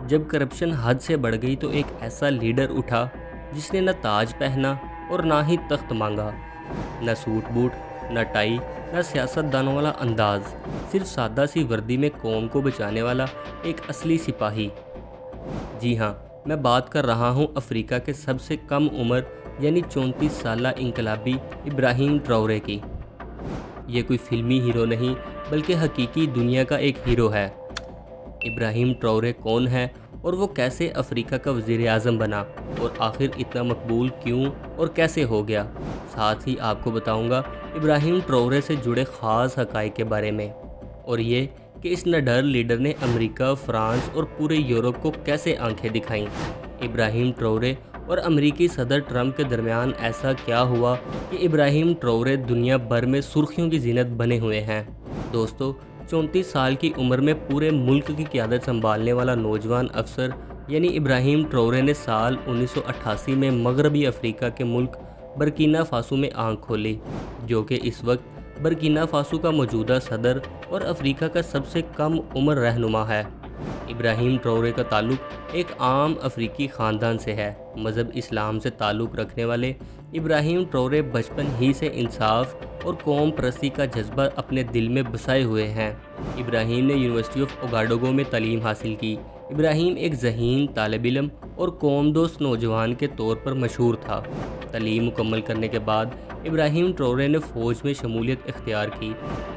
جب کرپشن حد سے بڑھ گئی تو ایک ایسا لیڈر اٹھا جس نے نہ تاج پہنا اور نہ ہی تخت مانگا، نہ سوٹ بوٹ، نہ ٹائی، نہ سیاست دانوں والا انداز، صرف سادہ سی وردی میں قوم کو بچانے والا ایک اصلی سپاہی۔ جی ہاں، میں بات کر رہا ہوں افریقہ کے سب سے کم عمر یعنی 34 سالہ انقلابی ابراہیم ٹراورے کی۔ یہ کوئی فلمی ہیرو نہیں بلکہ حقیقی دنیا کا ایک ہیرو ہے۔ ابراہیم ٹراورے کون ہے اور وہ کیسے افریقہ کا وزیر اعظم بنا اور آخر اتنا مقبول کیوں اور کیسے ہو گیا؟ ساتھ ہی آپ کو بتاؤں گا ابراہیم ٹراورے سے جڑے خاص حقائق کے بارے میں، اور یہ کہ اس نڈر لیڈر نے امریکہ، فرانس اور پورے یورپ کو کیسے آنکھیں دکھائیں۔ ابراہیم ٹراورے اور امریکی صدر ٹرمپ کے درمیان ایسا کیا ہوا کہ ابراہیم ٹراورے دنیا بھر میں سرخیوں کی زینت بنے ہوئے ہیں؟ دوستو، 34 سال کی عمر میں پورے ملک کی قیادت سنبھالنے والا نوجوان افسر یعنی ابراہیم ٹراورے نے سال 1988 میں مغربی افریقہ کے ملک برکینا فاسو میں آنکھ کھولی، جو کہ اس وقت برکینا فاسو کا موجودہ صدر اور افریقہ کا سب سے کم عمر رہنما ہے۔ ابراہیم ٹراورے کا تعلق ایک عام افریقی خاندان سے ہے۔ مذہب اسلام سے تعلق رکھنے والے ابراہیم ٹراورے بچپن ہی سے انصاف اور قوم پرستی کا جذبہ اپنے دل میں بسائے ہوئے ہیں۔ ابراہیم نے یونیورسٹی آف اوگاڈوگو میں تعلیم حاصل کی۔ ابراہیم ایک ذہین طالب علم اور قوم دوست نوجوان کے طور پر مشہور تھا۔ تعلیم مکمل کرنے کے بعد ابراہیم ٹراورے نے فوج میں شمولیت اختیار کی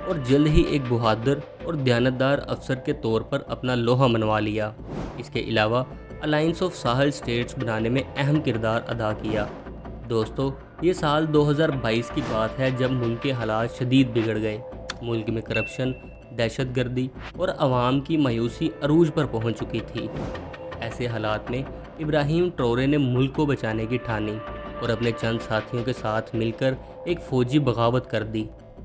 اور جلد ہی ایک بہادر اور دیانتدار افسر کے طور پر اپنا لوہا منوا لیا۔ اس کے علاوہ الائنس آف ساحل اسٹیٹس بنانے میں اہم کردار ادا کیا۔ دوستو، یہ سال 2022 کی بات ہے جب ملک کے حالات شدید بگڑ گئے۔ ملک میں کرپشن، دہشت گردی اور عوام کی مایوسی عروج پر پہنچ چکی تھی۔ ایسے حالات میں ابراہیم ٹراورے نے ملک کو بچانے کی ٹھانی اور اپنے چند ساتھیوں کے ساتھ مل کر ایک فوجی بغاوت کر دی،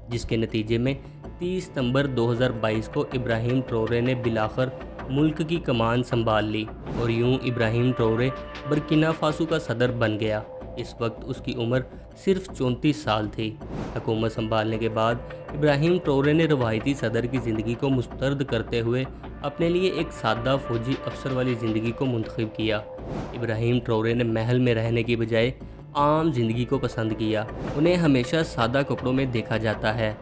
جس کے نتیجے میں 30 ستمبر 2022 کو ابراہیم ٹراورے نے بالآخر ملک کی کمان سنبھال لی اور یوں ابراہیم ٹراورے برکینا فاسو کا صدر بن گیا۔ اس وقت اس کی عمر صرف 34 سال تھی۔ حکومت سنبھالنے کے بعد ابراہیم ٹراورے نے روایتی صدر کی زندگی کو مسترد کرتے ہوئے اپنے لیے ایک سادہ فوجی افسر والی زندگی کو منتخب کیا۔ ابراہیم ٹراورے نے محل میں رہنے کی بجائے عام زندگی کو پسند کیا۔ انہیں ہمیشہ سادہ کپڑوں میں دیکھا جاتا ہے۔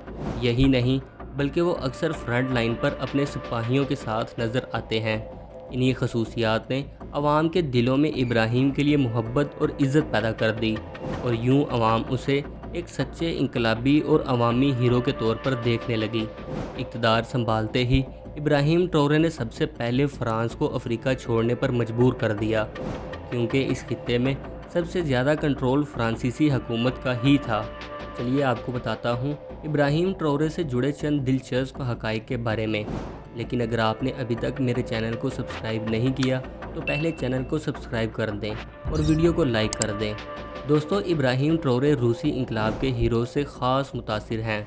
یہی نہیں بلکہ وہ اکثر فرنٹ لائن پر اپنے سپاہیوں کے ساتھ نظر آتے ہیں۔ انہی خصوصیات نے عوام کے دلوں میں ابراہیم کے لیے محبت اور عزت پیدا کر دی اور یوں عوام اسے ایک سچے انقلابی اور عوامی ہیرو کے طور پر دیکھنے لگی۔ اقتدار سنبھالتے ہی ابراہیم ٹراورے نے سب سے پہلے فرانس کو افریقہ چھوڑنے پر مجبور کر دیا، کیونکہ اس خطے میں سب سے زیادہ کنٹرول فرانسیسی حکومت کا ہی تھا۔ چلیے آپ کو بتاتا ہوں ابراہیم ٹراورے سے جڑے چند دلچسپ حقائق کے بارے میں، لیکن اگر آپ نے ابھی تک میرے چینل کو سبسکرائب نہیں کیا تو پہلے چینل کو سبسکرائب کر دیں اور ویڈیو کو لائک کر دیں۔ دوستو، ابراہیم ٹراورے روسی انقلاب کے ہیرو سے خاص متاثر ہیں،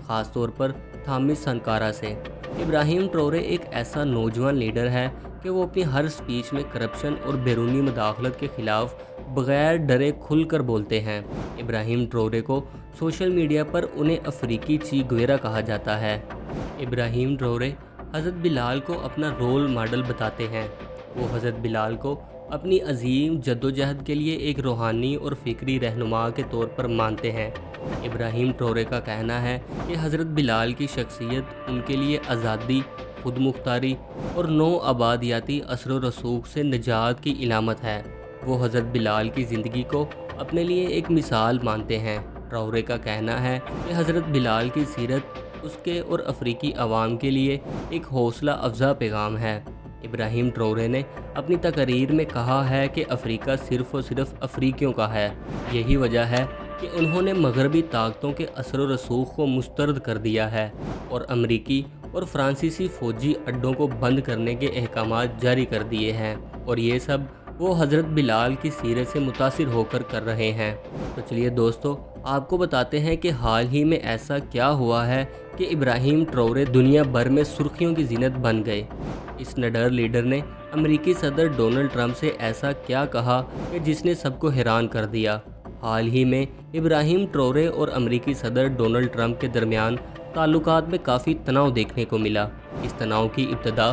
خاص طور پر تھامس سانکارا سے۔ ابراہیم ٹراورے ایک ایسا نوجوان لیڈر ہے کہ وہ اپنی ہر سپیچ میں کرپشن اور بیرونی مداخلت کے خلاف بغیر ڈرے کھل کر بولتے ہیں۔ ابراہیم ٹراورے کو سوشل میڈیا پر انہیں افریقی چی گویرا کہا جاتا ہے۔ ابراہیم ٹراورے حضرت بلال کو اپنا رول ماڈل بتاتے ہیں۔ وہ حضرت بلال کو اپنی عظیم جدوجہد کے لیے ایک روحانی اور فکری رہنما کے طور پر مانتے ہیں۔ ابراہیم ٹراورے کا کہنا ہے کہ حضرت بلال کی شخصیت ان کے لیے آزادی، خود مختاری اور نو آبادیاتی اثر و رسوخ سے نجات کی علامت ہے۔ وہ حضرت بلال کی زندگی کو اپنے لیے ایک مثال مانتے ہیں۔ ٹراورے کا کہنا ہے کہ حضرت بلال کی سیرت اس کے اور افریقی عوام کے لیے ایک حوصلہ افزا پیغام ہے۔ ابراہیم ٹراورے نے اپنی تقریر میں کہا ہے کہ افریقہ صرف اور صرف افریقیوں کا ہے۔ یہی وجہ ہے کہ انہوں نے مغربی طاقتوں کے اثر و رسوخ کو مسترد کر دیا ہے اور امریکی اور فرانسیسی فوجی اڈوں کو بند کرنے کے احکامات جاری کر دیے ہیں، اور یہ سب وہ حضرت بلال کی سیرت سے متاثر ہو کر رہے ہیں۔ تو چلیے دوستو، آپ کو بتاتے ہیں کہ حال ہی میں ایسا کیا ہوا ہے کہ ابراہیم ٹراورے دنیا بھر میں سرخیوں کی زینت بن گئے۔ اس نڈر لیڈر نے امریکی صدر ڈونلڈ ٹرمپ سے ایسا کیا کہا کہ جس نے سب کو حیران کر دیا۔ حال ہی میں ابراہیم ٹراورے اور امریکی صدر ڈونلڈ ٹرمپ کے درمیان تعلقات میں کافی تناؤ دیکھنے کو ملا۔ اس تناؤ کی ابتدا